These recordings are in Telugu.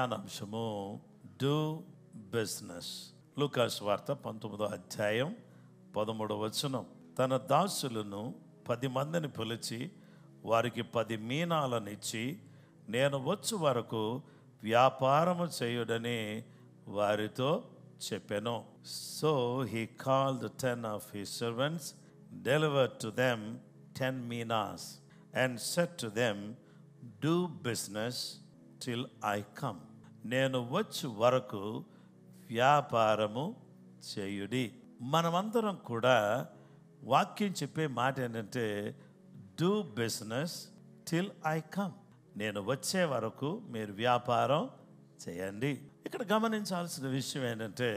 ధ్యానాంశము డూ బిజినెస్. లూకాసు వార్త 19వ అధ్యాయం 13వ వచనం. తన దాసులను 10 మందిని పిలిచి వారికి 10 మీనాలను ఇచ్చి నేను వచ్చు వరకు వ్యాపారము చేయుడని వారితో చెప్పెను. So he called 10 of his servants, delivered to them 10 minas and said to them, do business till I come. నేను వచ్చు వరకు వ్యాపారము చేయుడి. మనమందరం కూడా వాక్యం చెప్పే మాట ఏంటంటే do business till I come. నేను వచ్చే వరకు మీరు వ్యాపారం చేయండి. ఇక్కడ గమనించాల్సిన విషయం ఏంటంటే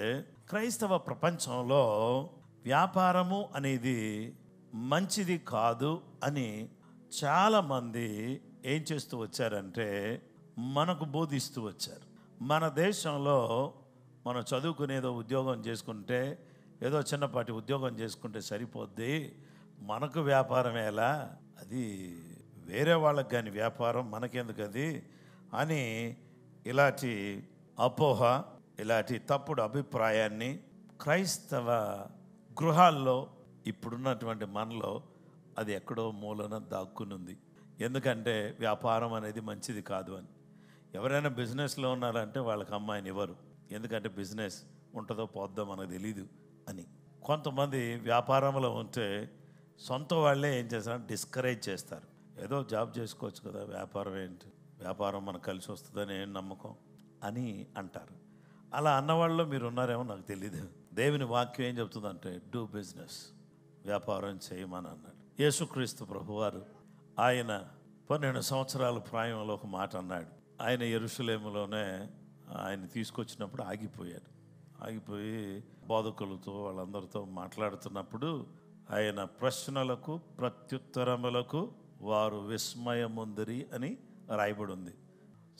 క్రైస్తవ ప్రపంచంలో వ్యాపారము అనేది మంచిది కాదు అని చాలామంది ఏం చేస్తూ వచ్చారంటే మనకు బోధిస్తూ వచ్చారు. మన దేశంలో మనం చదువుకునేదో ఉద్యోగం చేసుకుంటే ఏదో చిన్నపాటి ఉద్యోగం చేసుకుంటే సరిపోద్ది, మనకు వ్యాపారం ఎలా, అది వేరే వాళ్ళకి కానీ వ్యాపారం మనకెందుకు అది అని ఇలాంటి అపోహ, ఇలాంటి తప్పుడు అభిప్రాయాన్ని క్రైస్తవ గృహాల్లో ఇప్పుడున్నటువంటి మనలో అది ఎక్కడో మూలన దాక్కునుంది. ఎందుకంటే వ్యాపారం అనేది మంచిది కాదు అని. ఎవరైనా బిజినెస్లో ఉన్నారంటే వాళ్ళకి అమ్మాయిని ఇవ్వరు, ఎందుకంటే బిజినెస్ ఉంటుందో పోద్దో మనకు తెలీదు అని. కొంతమంది వ్యాపారంలో ఉంటే సొంత వాళ్ళే ఏం చేస్తారు, డిస్కరేజ్ చేస్తారు. ఏదో జాబ్ చేసుకోవచ్చు కదా, వ్యాపారం ఏంటి, వ్యాపారం మనకు కలిసి వస్తుందని ఏం నమ్మకం అని అంటారు. అలా అన్నవాళ్ళు మీరు ఉన్నారేమో నాకు తెలీదు. దేవుని వాక్యం ఏం చెప్తుందంటే డూ బిజినెస్, వ్యాపారం చేయమని అన్నాడు. యేసుక్రీస్తు ప్రభువారు ఆయన 12 సంవత్సరాల ప్రాయంలో ఒక మాట అన్నాడు. ఆయన యెరూషలేములోనే ఆయన తీసుకొచ్చినప్పుడు ఆగిపోయి బోధకులతో వాళ్ళందరితో మాట్లాడుతున్నప్పుడు ఆయన ప్రశ్నలకు ప్రత్యుత్తరములకు వారు విస్మయముందిరి అని రాయబడి ఉంది.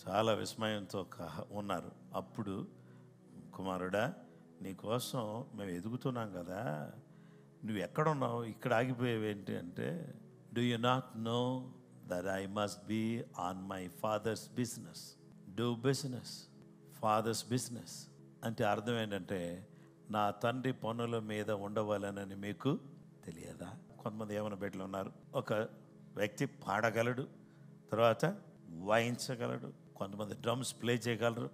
చాలా విస్మయంతో ఉన్నారు. అప్పుడు కుమారుడా, నీకోసం మేము ఎదుగుతున్నాం కదా, నువ్వు ఎక్కడున్నావు, ఇక్కడ ఆగిపోయేవేంటి అంటే, do you not know that I must be on my father's business. Do business, father's business అంటే అర్థం ఏంటంటే నా తండ్రి పనుల మీద ఉండవాలనని మీకు తెలియదా? కొంతమంది ఏమైనా బిడ్డలు ఉన్నారు, ఒక వ్యక్తి పాడగలడు, తర్వాత వాయించగలడు, కొంతమంది డ్రమ్స్ ప్లే చేయగలరు,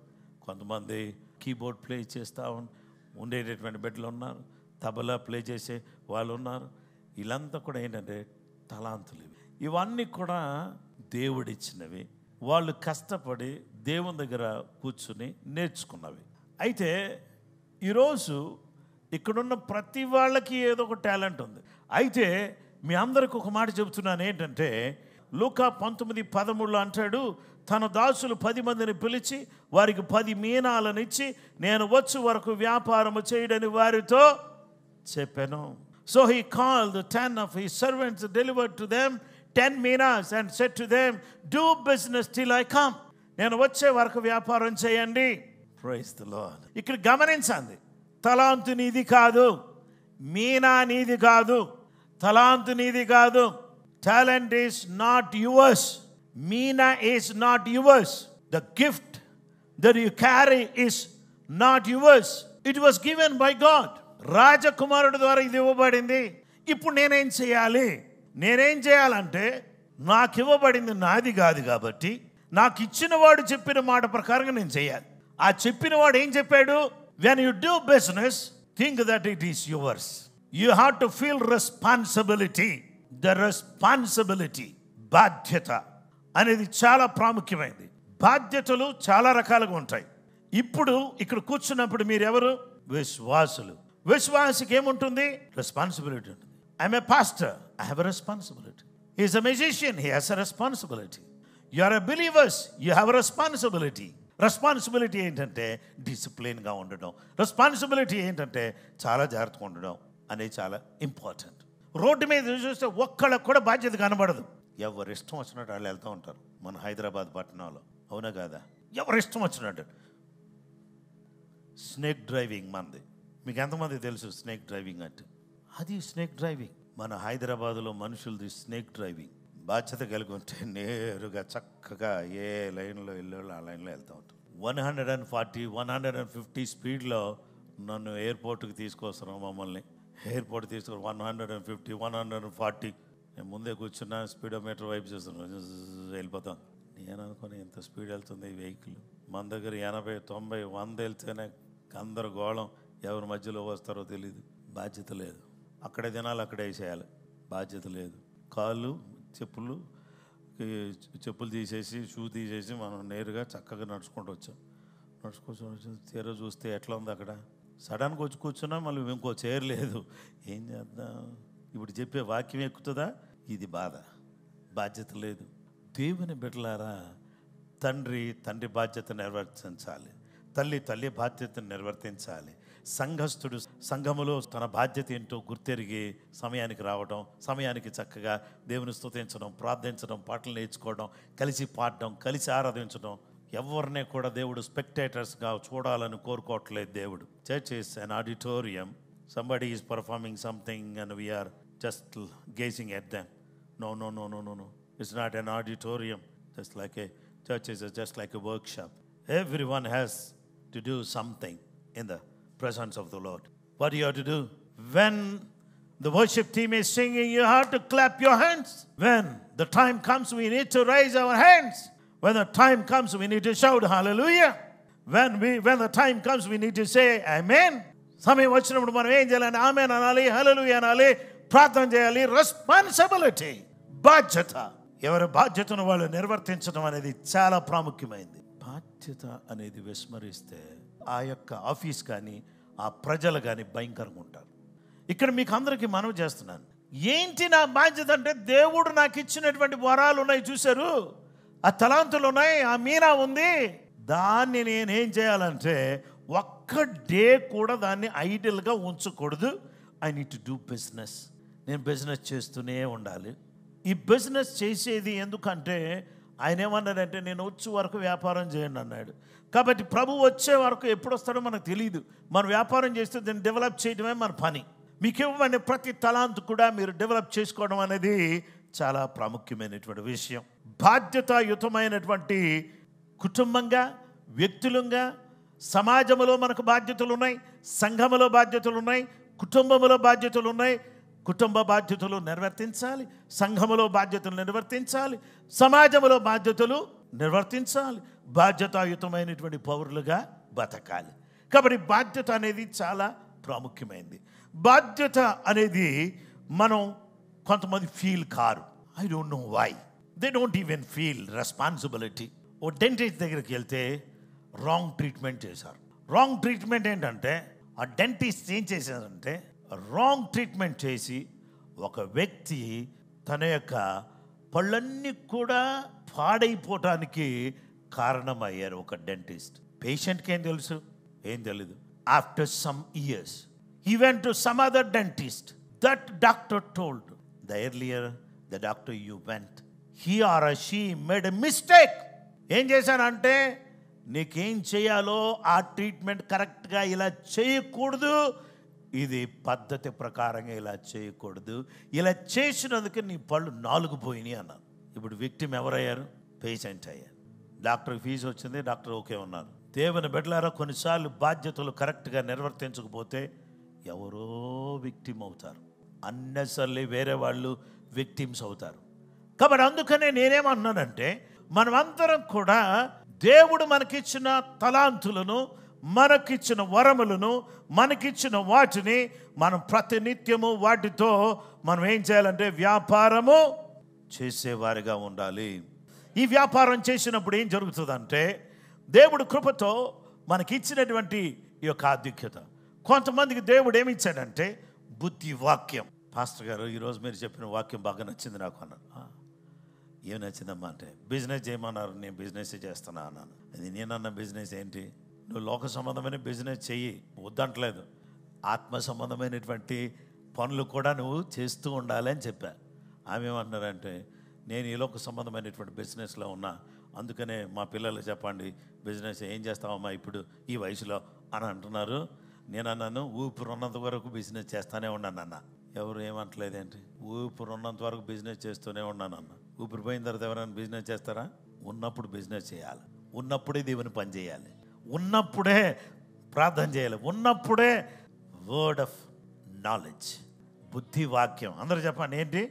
కొంతమంది కీబోర్డ్ ప్లే చేస్తూ ఉండేటటువంటి బిడ్డలు ఉన్నారు, తబలా ప్లే చేసే వాళ్ళు ఉన్నారు. వీళ్ళంతా కూడా ఏంటంటే తలాంతులు. ఇవన్నీ కూడా దేవుడిచ్చినవి, వాళ్ళు కష్టపడి దేవుని దగ్గర కూర్చుని నేర్చుకున్నవి. అయితే ఈరోజు ఇక్కడున్న ప్రతి వాళ్ళకి ఏదో ఒక టాలెంట్ ఉంది. అయితే మీ అందరికి ఒక మాట చెబుతున్నాను ఏంటంటే లూకా 19:13 అంటాడు, తన దాసులు 10 మందిని పిలిచి వారికి 10 మీనాలను ఇచ్చి నేను వచ్చు వరకు వ్యాపారము చేయడని వారితో చెప్పాను. So he called the 10 of his servants, delivered to them 10 minas and said to them, do business till I come. నేను వచ్చే వరకు వ్యాపారం చేయండి. Praise the Lord. ఇక్కడ గమనించండి, తలాంతు నీది కాదు, మీనా నీది కాదు, తలాంతు నీది కాదు. Talent is not yours. Meena is not yours. The gift that you carry is not yours. It was given by God. రాజకుమారుడు ద్వారా ఇది ఇవ్వబడింది. ఇప్పుడు నేనేం చేయాలంటే నాకు ఇవ్వబడింది నాది కాదు కాబట్టి నాకు ఇచ్చిన వాడు చెప్పిన మాట ప్రకారంగా నేను చేయాలి. ఆ చెప్పిన వాడు ఏం చెప్పాడు? when you do business, think that it is yours. You have to feel responsibility. The responsibility, బాధ్యత అనేది చాలా ప్రాముఖ్యమైనది. బాధ్యతలు చాలా రకాలుగా ఉంటాయి. ఇప్పుడు ఇక్కడ కూర్చున్నప్పుడు మీరు ఎవరు? విశ్వాసులు. విశ్వాసికి ఏముంటుంది? రెస్పాన్సిబిలిటీ ఉంటుంది. I'm a pastor, I have a responsibility. He is a musician, he has a responsibility. You are a believers, you have a responsibility. Responsibility ఏంటంటే డిసిప్లిన్గా ఉండడం. రెస్పాన్సిబిలిటీ ఏంటంటే చాలా జాగ్రత్తగా ఉండడం అనేది చాలా ఇంపార్టెంట్. రోడ్డు మీద చూస్తే ఒక్కళ్ళకు కూడా బాధ్యత కనబడదు. ఎవరు ఇష్టం వచ్చినట్టు వాళ్ళు వెళ్తూ ఉంటారు. మన హైదరాబాద్ పట్టణంలో అవునా కాదా? ఎవరు ఇష్టం వచ్చినట్టు. స్నేక్ డ్రైవింగ్ మనది. మీకు ఎంతమంది తెలుసు స్నేక్ డ్రైవింగ్ అంటే? అది స్నేక్ డ్రైవింగ్. మన హైదరాబాదులో మనుషులది స్నేక్ డ్రైవింగ్. బాధ్యత కలిగి ఉంటే నేరుగా చక్కగా ఏ లైన్లో వెళ్ళాలో ఆ లైన్లో వెళ్తూ ఉంటాం. 140, 150 స్పీడ్లో నన్ను ఎయిర్పోర్ట్కి తీసుకొస్తున్నాం. మమ్మల్ని ఎయిర్పోర్ట్ తీసుకుని 150, 140 నేను ముందే కూర్చున్నా, స్పీడోమీటర్ వైపు చూస్తున్నాను, వెళ్ళిపోతాం. నేను అనుకుని ఎంత స్పీడ్ వెళ్తుంది ఈ వెహికల్. మన దగ్గర 80, 90, 100 వెళ్తేనే గందరగోళం, ఎవరి మధ్యలో వస్తారో తెలియదు. బాధ్యత లేదు, అక్కడే తినాలి, అక్కడే వేసేయాలి, బాధ్యత లేదు. కాళ్ళు చెప్పులు తీసేసి, షూ తీసేసి మనం నేరుగా చక్కగా నడుచుకుంటూ వచ్చాం. తీరా చూస్తే ఎట్లా ఉంది అక్కడ. సడన్గా వచ్చి కూర్చున్నా, మళ్ళీ ఇంకో చైర్ లేదు. ఏం చేద్దాం, ఇప్పుడు చెప్పే వాక్యం ఎక్కుతుందా? ఇది బాధ, బాధ్యత లేదు. దేవుని బిడ్డలారా, తండ్రి బాధ్యత నిర్వర్తించాలి, తల్లి బాధ్యతను నిర్వర్తించాలి. సంఘస్థుడు సంఘములో తన బాధ్యత ఏంటో గుర్తెరిగి సమయానికి రావడం, సమయానికి చక్కగా దేవుని స్తుతించడం, ప్రార్థించడం, పాటలు నేర్చుకోవడం, కలిసి పాడడం, కలిసి ఆరాధించడం. ఎవరినే కూడా దేవుడు స్పెక్టేటర్స్గా చూడాలని కోరుకోవట్లేదు. దేవుడు church is an auditorium. Somebody is performing something and we are just gazing at them. No. It's not an auditorium. Just like a church is just like a workshop. Everyone has to do something in the presence of the Lord. What do you have to do? When the worship team is singing, you have to clap your hands. When the time comes, we need to raise our hands. When the time comes, we need to shout hallelujah. When the time comes, we need to say amen. సమయం వచ్చినప్పుడు మనం ఏం చేయాలని? ఆమెన్ అనాలి, హల్లెలూయా అనాలి, ప్రార్థన చేయాలి. రెస్పాన్సిబిలిటీ, బాధ్యత. ఎవరి బాధ్యతను వాళ్ళు నిర్వర్తించడం అనేది చాలా ప్రాముఖ్యమైనది. బాధ్యత అనేది విస్మరిస్తే ఆ యొక్క ఆఫీస్ కానీ ఆ ప్రజలు కానీ భయంకరంగా ఉంటారు. ఇక్కడ మీకు అందరికీ మనవి చేస్తున్నాను, ఏంటి నా బాధ్యత అంటే, దేవుడు నాకు ఇచ్చినటువంటి వరాలు ఉన్నాయి చూశారు, ఆ తలాంతులు ఉన్నాయి, ఆ మీనా ఉంది, దాన్ని నేనేం చేయాలంటే ఒక్క డే కూడా దాన్ని ఐడియల్గా ఉంచకూడదు. I need to do business. నేను బిజినెస్ చేస్తూనే ఉండాలి. ఈ బిజినెస్ చేసేది ఎందుకంటే ఆయన ఏమన్నాడంటే, నేను వచ్చే వరకు వ్యాపారం చేయండి అన్నాడు. కాబట్టి ప్రభు వచ్చే వరకు ఎప్పుడు వస్తాడో మనకు తెలియదు. మనం వ్యాపారం చేస్తే దాన్ని డెవలప్ చేయడమే మన పని. మీకు ఇవ్వమని ప్రతి తలాంతు కూడా మీరు డెవలప్ చేసుకోవడం అనేది చాలా ప్రాముఖ్యమైనటువంటి విషయం. బాధ్యతాయుతమైనటువంటి కుటుంబంగా, వ్యక్తులంగా, సమాజంలో మనకు బాధ్యతలు ఉన్నాయి, సంఘములో బాధ్యతలు ఉన్నాయి, కుటుంబంలో బాధ్యతలు ఉన్నాయి. కుటుంబ బాధ్యతలు నిర్వర్తించాలి, సంఘములో బాధ్యతలు నిర్వర్తించాలి, సమాజంలో బాధ్యతలు నిర్వర్తించాలి. బాధ్యతాయుతమైనటువంటి పౌరులుగా బతకాలి. కాబట్టి బాధ్యత అనేది చాలా ప్రాముఖ్యమైనది. బాధ్యత అనేది మనం కొంతమంది ఫీల్ కారు. I don't know why they don't even feel responsibility. ఓ డెంటిస్ట్ దగ్గరికి వెళ్తే రాంగ్ ట్రీట్మెంట్ చేశారు. రాంగ్ ట్రీట్మెంట్ ఏంటంటే, ఆ డెంటిస్ట్ ఏం చేశారంటే రాంగ్ ట్రీట్మెంట్ చేసి ఒక వ్యక్తి తన యొక్క పళ్ళన్నీ కూడా పాడైపోవటానికి కారణమయ్యారు. ఒక డెంటిస్ట్. పేషెంట్కి ఏం తెలుసు? ఏం తెలీదు. After some years he went to some other dentist. That doctor told, the earlier the doctor you went, he or she made a mistake. ఏం చేశానంటే, నీకేం చేయాలో ఆ ట్రీట్మెంట్ కరెక్ట్గా ఇలా చేయకూడదు, ఇది పద్ధతి ప్రకారంగా ఇలా చేయకూడదు, ఇలా చేసినందుకు నీ పళ్ళు 4 పోయినాయి అన్నారు. ఇప్పుడు విక్టిమ్ ఎవరయ్యారు? పేషెంట్ అయ్యారు. డాక్టర్కి ఫీజు వచ్చింది, డాక్టర్ ఓకే ఉన్నారు. దేవుని బిడ్డలారా, కొన్నిసార్లు బాధ్యతలు కరెక్ట్గా నిర్వర్తించకపోతే ఎవరో విక్టిమ్ అవుతారు. అన్నెసర్లీ వేరే వాళ్ళు విక్టిమ్స్ అవుతారు. కాబట్టి అందుకనే నేనేమన్నానంటే, మనమందరం కూడా దేవుడు మనకిచ్చిన తలాంతులను, మనకిచ్చిన వరములను, మనకిచ్చిన వాటిని మనం ప్రతినిత్యము వాటితో మనం ఏం చేయాలంటే వ్యాపారము చేసేవారిగా ఉండాలి. ఈ వ్యాపారం చేసినప్పుడు ఏం జరుగుతుందంటే, దేవుడు కృపతో మనకిచ్చినటువంటి ఈ యొక్క ఆధిక్యత. కొంతమందికి దేవుడు ఏమి ఇచ్చాడంటే బుద్ధి, వాక్యం. పాస్టర్ గారు, ఈరోజు మీరు చెప్పిన వాక్యం బాగా నచ్చింది నాకు అన్నాను. ఏం నచ్చిందమ్మా అంటే, బిజినెస్ చేయమన్నారు, నేను బిజినెస్ చేస్తున్నా అన్నాను. అది నేనన్న బిజినెస్ ఏంటి? నువ్వు లోక సంబంధమైన బిజినెస్ చెయ్యి, వద్దంటలేదు. ఆత్మ సంబంధమైనటువంటి పనులు కూడా నువ్వు చేస్తూ ఉండాలి అని చెప్పా. ఆమె ఏమంటున్నారంటే, నేను ఈ లోక సంబంధమైనటువంటి బిజినెస్లో ఉన్నా, అందుకనే మా పిల్లలు చెప్పండి బిజినెస్ ఏం చేస్తావమ్మా ఇప్పుడు ఈ వయసులో అని అంటున్నారు. నేను అన్నాను, ఊపిరి ఉన్నంత వరకు బిజినెస్ చేస్తూనే ఉన్నాను అన్న. ఎవరు ఏమంటలేదేంటి? ఊపిరి ఉన్నంత వరకు బిజినెస్ చేస్తూనే ఉన్నాను అన్న. ఊపిరి పోయిన తర్వాత ఎవరైనా బిజినెస్ చేస్తారా? ఉన్నప్పుడు బిజినెస్ చేయాలి. ఉన్నప్పుడే దేవుని పని చేయాలి, ఉన్నప్పుడే ప్రార్థన చేయాలి, ఉన్నప్పుడే వర్డ్ ఆఫ్ నాలెడ్జ్, బుద్ధి వాక్యం. అందరూ చెప్పండి, ఏంటి?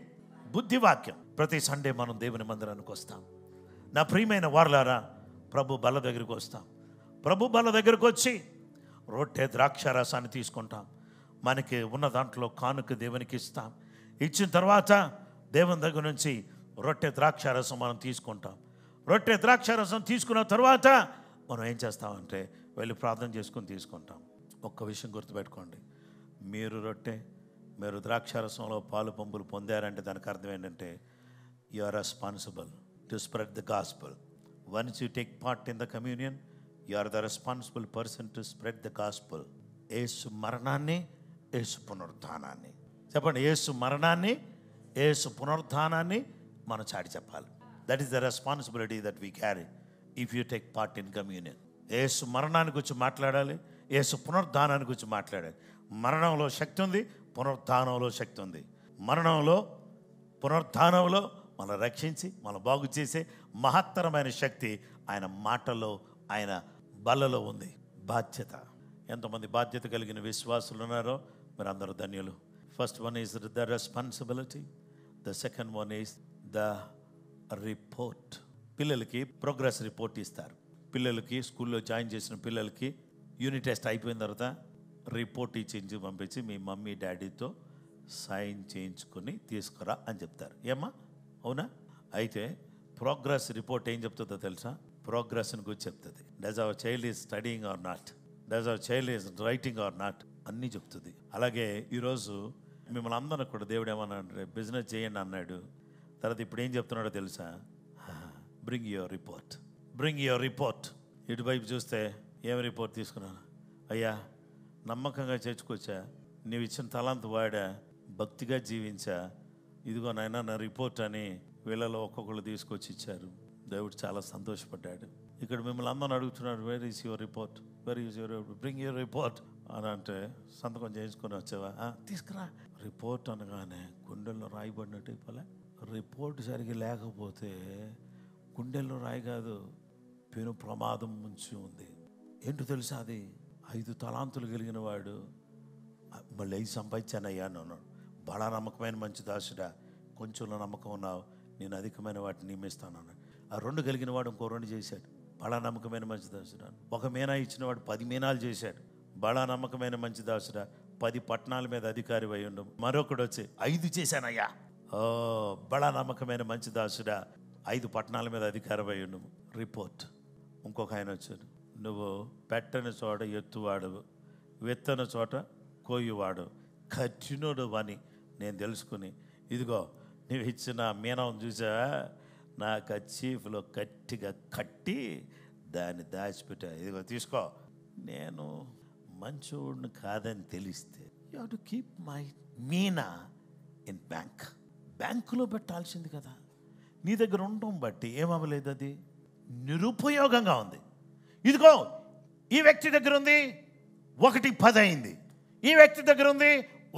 బుద్ధి వాక్యం. ప్రతి సండే మనం దేవుని మందిరానికి వస్తాం. నా ప్రియమైన వారలారా, ప్రభు బల్ల దగ్గరికి వస్తాం. ప్రభు బల్ల దగ్గరికి వచ్చి రొట్టె ద్రాక్ష రసాన్ని తీసుకుంటాం. మనకి ఉన్న దాంట్లో కానుక దేవునికి ఇస్తాం. ఇచ్చిన తర్వాత దేవుని దగ్గర నుంచి రొట్టె ద్రాక్ష రసం మనం తీసుకుంటాం. రొట్టె ద్రాక్ష రసం తీసుకున్న తర్వాత మనం ఏం చేస్తామంటే వెళ్ళి ప్రార్థన చేసుకుని తీసుకుంటాం. ఒక్క విషయం గుర్తుపెట్టుకోండి, మీరు రొట్టె, మీరు ద్రాక్షారసంలో పాలు పంపులు పొందారంటే దానికి అర్థం ఏంటంటే you are responsible to spread the gospel. Once you take part in the communion, you are the responsible person to spread the gospel. Yesu మరణాన్ని, యేసు పునరుద్ధానాన్ని చెప్పండి. యేసు మరణాన్ని, యేసు పునరుద్ధానాన్ని మనం చాటి చెప్పాలి. That is the responsibility that we carry if you take part in communion. Yesu మరణాన్ని గురించి మాట్లాడాలి, యేసు పునరుద్ధానాన్ని గురించి మాట్లాడాలి. మరణంలో శక్తి ఉంది, పునరుద్ధానంలో శక్తి ఉంది. మరణంలో, పునరుద్ధానంలో మనం రక్షించి మనం బాగు చేసే మహత్తరమైన శక్తి ఆయన మాటలో, ఆయన బల్లలో ఉంది. బాధ్యత. ఎంతమంది బాధ్యత కలిగిన విశ్వాసులు ఉన్నారో మీరు అందరూ ధన్యులు. First one is the responsibility, the second one is the report. పిల్లలకి ప్రోగ్రెస్ రిపోర్ట్ ఇస్తారు. పిల్లలకి స్కూల్లో జాయిన్ చేసిన పిల్లలకి యూనిట్ టెస్ట్ అయిపోయిన తర్వాత రిపోర్ట్ ఇచ్చి పంపించి మీ మమ్మీ డాడీతో సైన్ చేయించుకొని తీసుకురా అని చెప్తారు. ఏమ్మా, అవునా? అయితే ప్రోగ్రెస్ రిపోర్ట్ ఏం చెప్తుందో తెలుసా? ప్రోగ్రెస్ని గురించి చెప్తుంది. Does our child is studying or not, does our child is writing or not అన్నీ చెప్తుంది. అలాగే ఈరోజు మిమ్మల్ని అందరూ కూడా దేవుడు ఏమన్నాడు? బిజినెస్ చేయండి అన్నాడు. తర్వాత ఇప్పుడు ఏం చెప్తున్నాడో తెలుసా? Bring your report, bring your report. ఇటువైపు చూస్తే ఏం రిపోర్ట్ తీసుకున్నాను? అయ్యా, నమ్మకంగా చేర్చుకొచ్చా, నీవు ఇచ్చిన తలాంతు వాడా, భక్తిగా జీవించా, ఇదిగో నాయన నా రిపోర్ట్ అని వీళ్ళలో ఒక్కొక్కరు తీసుకొచ్చి ఇచ్చారు. దేవుడు చాలా సంతోషపడ్డాడు. ఇక్కడ మిమ్మల్ని అందరూ అడుగుతున్నాడు, where is your report, where is your, bring your report అని అంటే సంతకం చేయించుకొని వచ్చావా? తీసుకురా. రిపోర్ట్ అనగానే గుండెల్లో రాయబడినట్టు అయిపోలే. రిపోర్ట్ సరిగ్గా లేకపోతే గుండెల్లో రాయి కాదు, పెను ప్రమాదం ముంచి ఉంది. ఏంటో తెలుసా? అది 5 తలాంతులు కలిగిన వాడు మళ్ళీ 5 సంపాదించానయ్యా అని అన్నాడు. బడా నమ్మకమైన మంచి దాసుడా, కొంచెంలో నమ్మకం ఉన్నావు, నేను అధికమైన వాటిని నియమిస్తాను అన్నాడు. ఆ 2 కలిగిన వాడు ఇంకో 2 చేశాడు. బడా నమ్మకమైన మంచి దాసుడా. 1 మీనా ఇచ్చిన వాడు 10 మీనాలు చేశాడు. బడా నమ్మకమైన మంచి దాసుడా, 10 పట్టణాల మీద అధికారి అయి ఉండు. మరొకడు వచ్చి 5 చేశానయ్యా. బడా నమ్మకమైన మంచి దాసుడా, 5 పట్టణాల మీద అధికారం అయి ఉండు. రిపోర్ట్. ఇంకొక ఆయన వచ్చాడు, నువ్వు పెట్టని చోట ఎత్తువాడు, విత్తన చోట కోయువాడు, కఠినుడు అని నేను తెలుసుకుని, ఇదిగో నువ్వు ఇచ్చిన మీనం చూసా, నా కచీఫ్లో గట్టిగా కట్టి దాన్ని దాచిపెట్టా, ఇదిగో తీసుకో. నేను మంచోడిని కాదని తెలిస్తే you have to keep my Meena in bank. బ్యాంకులో పెట్టాల్సింది కదా. నీ దగ్గర ఉండడం బట్టి ఏమవ్వలేదు, అది నిరుపయోగంగా ఉంది. ఇదిగో ఈ వ్యక్తి దగ్గర ఉంది 1:10 అయింది, ఈ వ్యక్తి దగ్గర ఉంది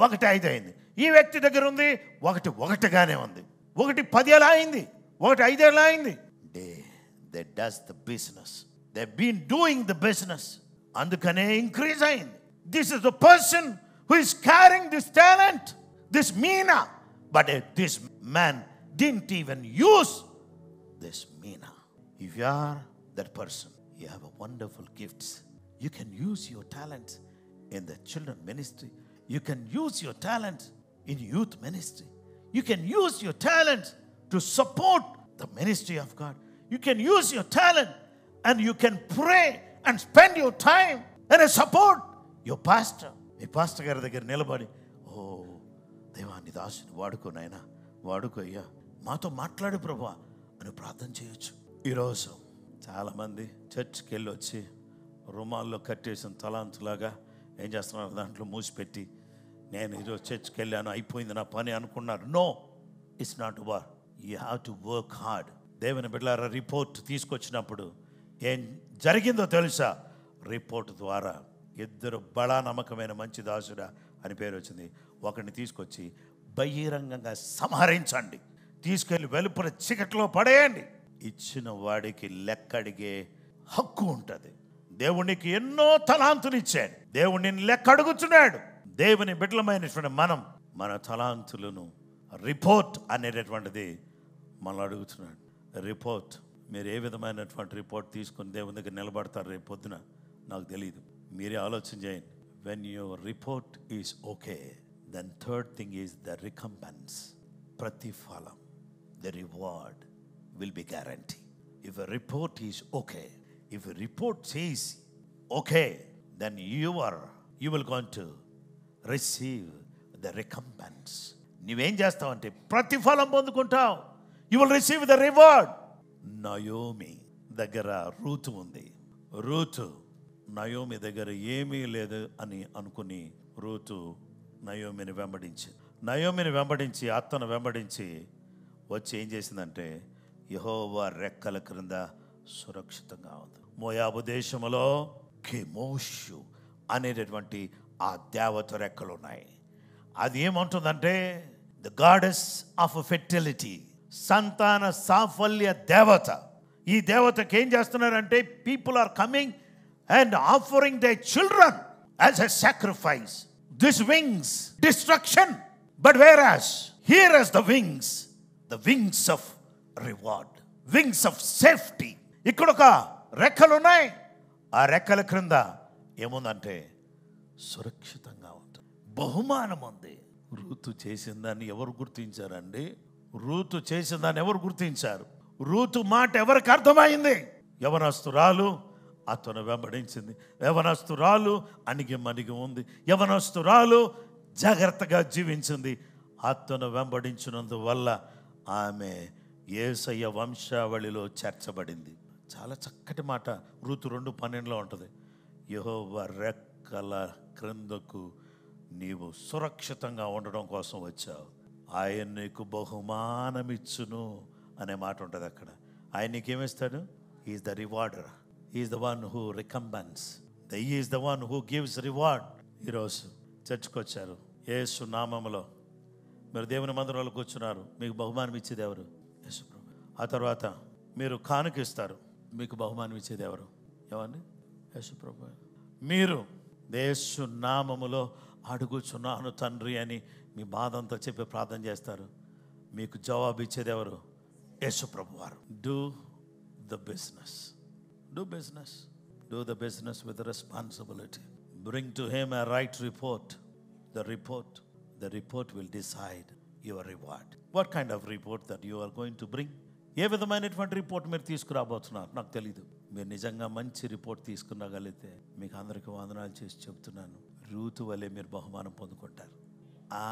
1:05 అయింది, ఈ వ్యక్తి దగ్గర ఉంది 1:1గానే ఉంది, 1:10 ఎలా అయింది, 1:05 ఎలా అయింది. They does the business, they been doing the business, అందుకనే ఇంక్రీజ్ అయింది. This is the person who is carrying this talent, this మీనా, but this man didn't even use this meena. If you are that person, you have a wonderful gifts. You can use your talents in the children ministry. You can use your talents in youth ministry. You can use your talents to support the ministry of God. You can use your talent and you can pray and spend your time and support your pastor. Me pastor గారి దగ్గర నిలబడి, ఓ దేవా నీ దాసుని వాడుకో నాయనా, వాడుకో అయ్యా, మాతో మాట్లాడు ప్రభువా అని ప్రార్థన చేయొచ్చు. ఈరోజు చాలామంది చర్చ్కి వెళ్ళి వచ్చి రుమాల్లో కట్టేసిన తలాంతులాగా ఏం చేస్తున్నారు, దాంట్లో మూసిపెట్టి నేను ఈరోజు చర్చ్కి వెళ్ళాను అయిపోయింది నా పని అనుకున్నారు. No, it's not over. You have to work hard. దేవుని బిడ్డలారా, రిపోర్ట్ తీసుకొచ్చినప్పుడు ఏం జరిగిందో తెలుసా? రిపోర్ట్ ద్వారా 2 బడా నమ్మకమైన మంచి దాసుడా అని పేరు వచ్చింది. ఒకరిని తీసుకొచ్చి బహిరంగంగా సంహరించండి, తీసుకెళ్ళి వెలుపల చీకట్లో పడేయండి. ఇచ్చిన వాడికి లెక్క అడిగే హక్కు ఉంటుంది. దేవునికి ఎన్నో తలాంతులు ఇచ్చాడు. దేవుడిని లెక్క అడుగుతున్నాడు. దేవుని బిడ్డలమైనటువంటి మనం మన తలాంతులను రిపోర్ట్ అనేటటువంటిది మనం అడుగుతున్నాడు. రిపోర్ట్, మీరు ఏ విధమైనటువంటి రిపోర్ట్ తీసుకుని దేవుని దగ్గర నిలబడతారు రేపు పొద్దున నాకు తెలియదు. మీరే ఆలోచన చేయండి. When your report is okay, then third thing is the recompense, ప్రతిఫలం. The reward will be guarantee. If a report is okay, if a report says okay, then you will going to receive the recompense. నువ్వేం చేస్తావంటే ప్రతిఫలం పొందుకుంటావు. You will receive the reward. Naomi దగ్గర రూతు ఉంది. రూతు నయోమి దగ్గర ఏమీ లేదు అని అనుకుని రూతు నయోమిని వెంబడించి అత్తను వెంబడించి వచ్చి ఏం చేసిందంటే యెహోవా రెక్కల క్రింద సురక్షితంగా ఉంది. మోయాబు దేశంలో కెమోషు అనేటటువంటి ఆ దేవత రెక్కలు ఉన్నాయి. అది ఏమంటుందంటే ద గాడెస్ ఆఫ్ ఫెర్టిలిటీ, సంతాన సాఫల్య దేవత. ఈ దేవతకి ఏం చేస్తున్నారంటే people are coming and offering the children as a sacrifice. This wings destruction, but whereas here is the wings of reward, wings of safety. ఇక్కడ ఒక రెక్కలు ఉన్నాయి. ఆ రెక్కల క్రింద ఏముందంటే సురక్షితంగా ఉంటుంది, బహుమానం ఉంది. రూతు చేసిందాన్ని ఎవరు గుర్తించారండి? రూతు చేసిందాన్ని ఎవరు గుర్తించారు? రూతు మాట ఎవరికి అర్థమైంది? యవనస్తురాలు అతను వెంబడించింది. యవనస్తురాలు అణిగి మణిగి ఉంది. యవనస్తురాలు జాగ్రత్తగా జీవించింది. అతను వెంబడించినందువల్ల ఆమె యేసయ్య వంశావళిలో చేర్చబడింది. చాలా చక్కటి మాట రూతు 2:12 ఉంటుంది. యెహోవా రెక్కల క్రిందకు నీవు సురక్షితంగా ఉండడం కోసం వచ్చావు, ఆయన నీకు బహుమానమిచ్చును అనే మాట ఉంటుంది అక్కడ. ఆయన నీకేమిస్తాడు? Is the rewarder, is the one who recompense, is the one who gives reward. ఈరోజు చర్చ్కి వచ్చారు, యేసు నామములో మీరు దేవుని మందిరంలో కూర్చున్నారు, మీకు బహుమానం ఇచ్చేది ఎవరు? యేసు ప్రభు. ఆ తర్వాత మీరు కానుకిస్తారు, మీకు బహుమానం ఇచ్చేది ఎవరు? ఎవరిని? యేసు ప్రభు. మీరు యేసు నామములో అడుగుచున్నాను తండ్రి అని మీ బాధ అంతా చెప్పి ప్రార్థన చేస్తారు, మీకు జవాబు ఇచ్చేది ఎవరు? యేసు ప్రభు వారు. Do the business with responsibility. Bring to him a right report. The report will decide your reward. What kind of report that you are going to bring? ఏ విధమైనటువంటి రిపోర్ట్ మీరు తీసుకురాబోతున్నారు నాకు తెలీదు. మీరు నిజంగా మంచి రిపోర్ట్ తీసుకురాగలిగితే మీకు అందరికీ వందనాలు చేసి చెప్తున్నాను, రూతు వలె మీరు బహుమానం పొందుకుంటారు. ఆ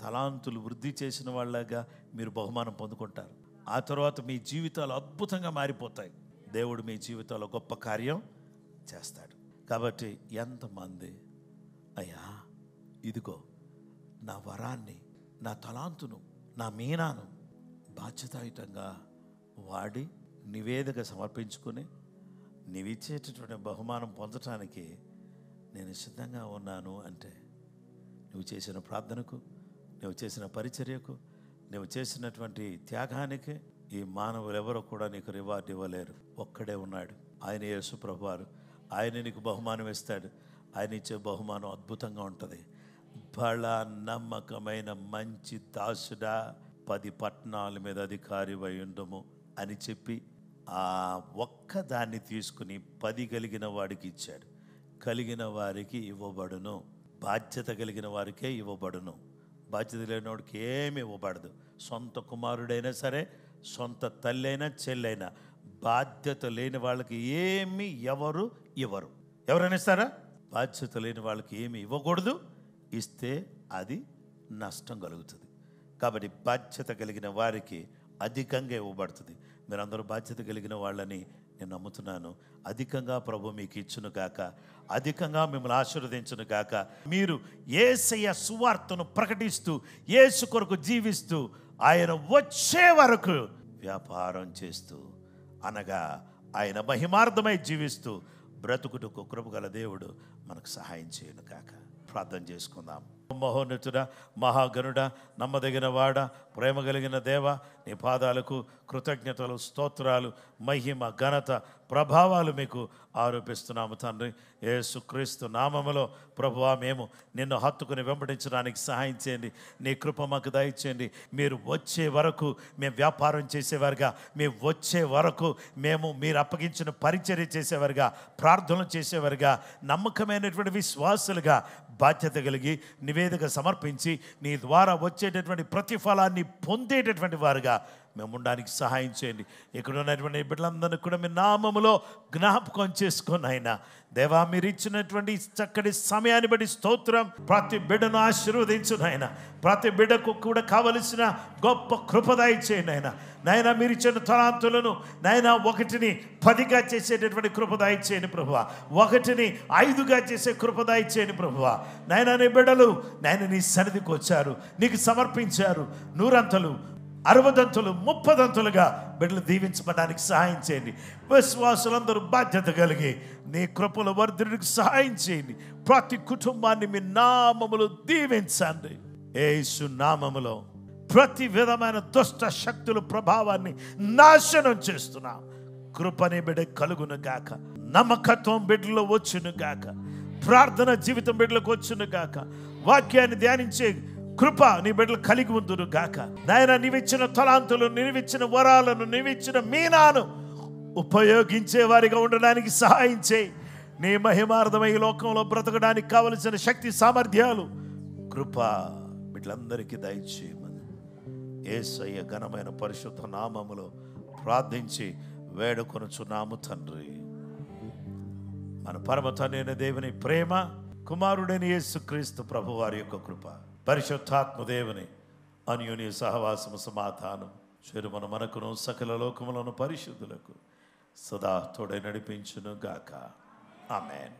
తలాంతులు వృద్ధి చేసిన వాళ్ళగా మీరు బహుమానం పొందుకుంటారు. ఆ తర్వాత మీ జీవితాలు అద్భుతంగా మారిపోతాయి. దేవుడు మీ జీవితాల్లో గొప్ప కార్యం చేస్తాడు. కాబట్టి ఎంతమంది అయ్యా ఇదిగో నా వరాన్ని, నా తలాంతును, నా మీనాను బాధ్యతాయుతంగా వాడి నివేదిక సమర్పించుకుని నీవిచ్చేటటువంటి బహుమానం పొందటానికి నేను సిద్ధంగా ఉన్నాను అంటే, నువ్వు చేసిన ప్రార్థనకు, నువ్వు చేసిన పరిచర్యకు, నువ్వు చేసినటువంటి త్యాగానికి ఈ మానవులు ఎవరో కూడా నీకు రివార్డు ఇవ్వలేరు. ఒక్కడే ఉన్నాడు, ఆయన యేసు ప్రభువారు. ఆయన నీకు బహుమానం ఇస్తాడు. ఆయన ఇచ్చే బహుమానం అద్భుతంగా ఉంటుంది. బల నమ్మకమైన మంచి దాసుడా, 10 పట్టణాల మీద అధికారి ఉండుము అని చెప్పి ఆ ఒక్కదాన్ని తీసుకుని 10 కలిగిన వాడికి ఇచ్చాడు. కలిగిన వారికి ఇవ్వబడును, బాధ్యత కలిగిన వారికే ఇవ్వబడును. బాధ్యత లేని వాడికి ఏమి ఇవ్వబడదు. సొంత కుమారుడైనా సరే, సొంత తల్లి అయినా చెల్లైనా, బాధ్యత లేని వాళ్ళకి ఏమి ఎవరు ఇవ్వరు. ఎవరైనా ఇస్తారా? బాధ్యత లేని వాళ్ళకి ఏమి ఇవ్వకూడదు. ఇస్తే అది నష్టం కలుగుతుంది. కాబట్టి బాధ్యత కలిగిన వారికి అధికంగా ఇవ్వబడుతుంది. మీరందరూ బాధ్యత కలిగిన వాళ్ళని నేను నమ్ముతున్నాను. అధికంగా ప్రభు మీకు ఇచ్చును గాక, అధికంగా మిమ్మల్ని ఆశీర్వదించును గాక. మీరు యేసయ్య సువార్తను ప్రకటిస్తూ, యేసు కొరకు జీవిస్తూ, ఆయన వచ్చే వరకు వ్యాపారం చేస్తూ, అనగా ఆయన మహిమార్థమై జీవిస్తూ బ్రతుకుటకు కృపగల దేవుడు మనకు సహాయం చేయను గాక. ప్రార్థన చేసుకుందాం. మహోన్నతుడా, మహాగణుడా, నమ్మదగిన వాడ, ప్రేమ కలిగిన దేవ, నీ పాదాలకు కృతజ్ఞతలు, స్తోత్రాలు, మహిమ, ఘనత, ప్రభావాలు మీకు ఆరోపిస్తున్నాము తండ్రి. యేసుక్రీస్తు నామములో ప్రభువా, మేము నిన్ను హత్తుకుని వెంబడించడానికి సహాయం చేయండి. నీ కృప మాకు దయచేయండి. మీరు వచ్చే వరకు మేము వ్యాపారం చేసేవారుగా, మేము వచ్చే వరకు మేము మీరు అప్పగించిన పరిచర్య చేసేవారుగా, ప్రార్థనలు చేసేవారుగా, నమ్మకమైనటువంటి విశ్వాసులుగా, బాధ్యత కలిగి నివేదిక సమర్పించి నీ ద్వారా వచ్చేటటువంటి ప్రతిఫలాన్ని పొందేటటువంటి వారుగా మేము ఉండడానికి సహాయం చేయండి. ఇక్కడ ఉన్నటువంటి బిడ్డలందరినీ కూడా మీ నామములో జ్ఞాపకం చేసుకొని అయినా దేవా, మీరు ఇచ్చినటువంటి చక్కటి సమయాన్ని బట్టి స్తోత్రం. ప్రతి బిడ్డను ఆశీర్వదించును ఆయన. ప్రతి బిడ్డకు కూడా కావలసిన గొప్ప కృపదాయి చేయండి ఆయన. నాయన, మీరు ఇచ్చిన తలాంతులను నాయన 1ని 10గా చేసేటటువంటి కృపదాయి చేయండి ప్రభువా. 1ని 5గా చేసే కృపదాయి చేయండి ప్రభువా. నాయన, నీ బిడ్డలు నాయన నీ సన్నిధికి వచ్చారు, నీకు సమర్పించారు. 100 60 30 బిడ్డలు దీవించబడడానికి సహాయం చేయండి. విశ్వాసులందరూ బాధ్యత కలిగి నీ కృపల వర్ధుడికి సహాయం చేయండి. ప్రతి కుటుంబాన్ని మీ నామములో దీవించండి. యేసు నామములో ప్రతి విధమైన దుష్ట శక్తుల ప్రభావాన్ని నాశనం చేస్తున్నాం. కృపని బిడ్డ కలుగును గాక, నమ్మకత్వం బిడ్డలో వచ్చును గాక, ప్రార్థన జీవితం బిడ్డలకు వచ్చును గాక, వాక్యాన్ని ధ్యానించే కృప నీ బిడ్డలు కలిగి ఉందును గాక. నాయన, నీవిచ్చిన తలాంతులు, నీవిచ్చిన వరాలను, నీవిచ్చిన మీనాను ఉపయోగించే వారిగా ఉండడానికి సహాయం చేయి. నీ మహిమార్థమై ఈ లోకంలో బ్రతకడానికి కావలసిన శక్తి సామర్థ్యాలు కృప బిడ్డలందరికీ దయచేయమని యేసయ్య ఘనమైన పరిశుద్ధ నామములో ప్రార్థించి వేడుకొనుచున్నాము తండ్రి. మన పరమ తండ్రి అయిన దేవుని ప్రేమ, కుమారుడైన యేసుక్రీస్తు ప్రభు వారి యొక్క కృప, పరిశుద్ధాత్మ దేవుని అన్యోన్య సహవాసము, సమాధానం చెరుమన మనకును సకల లోకములను పరిశుద్ధులకు సదా తోడై నడిపించును గాక. ఆమేన్.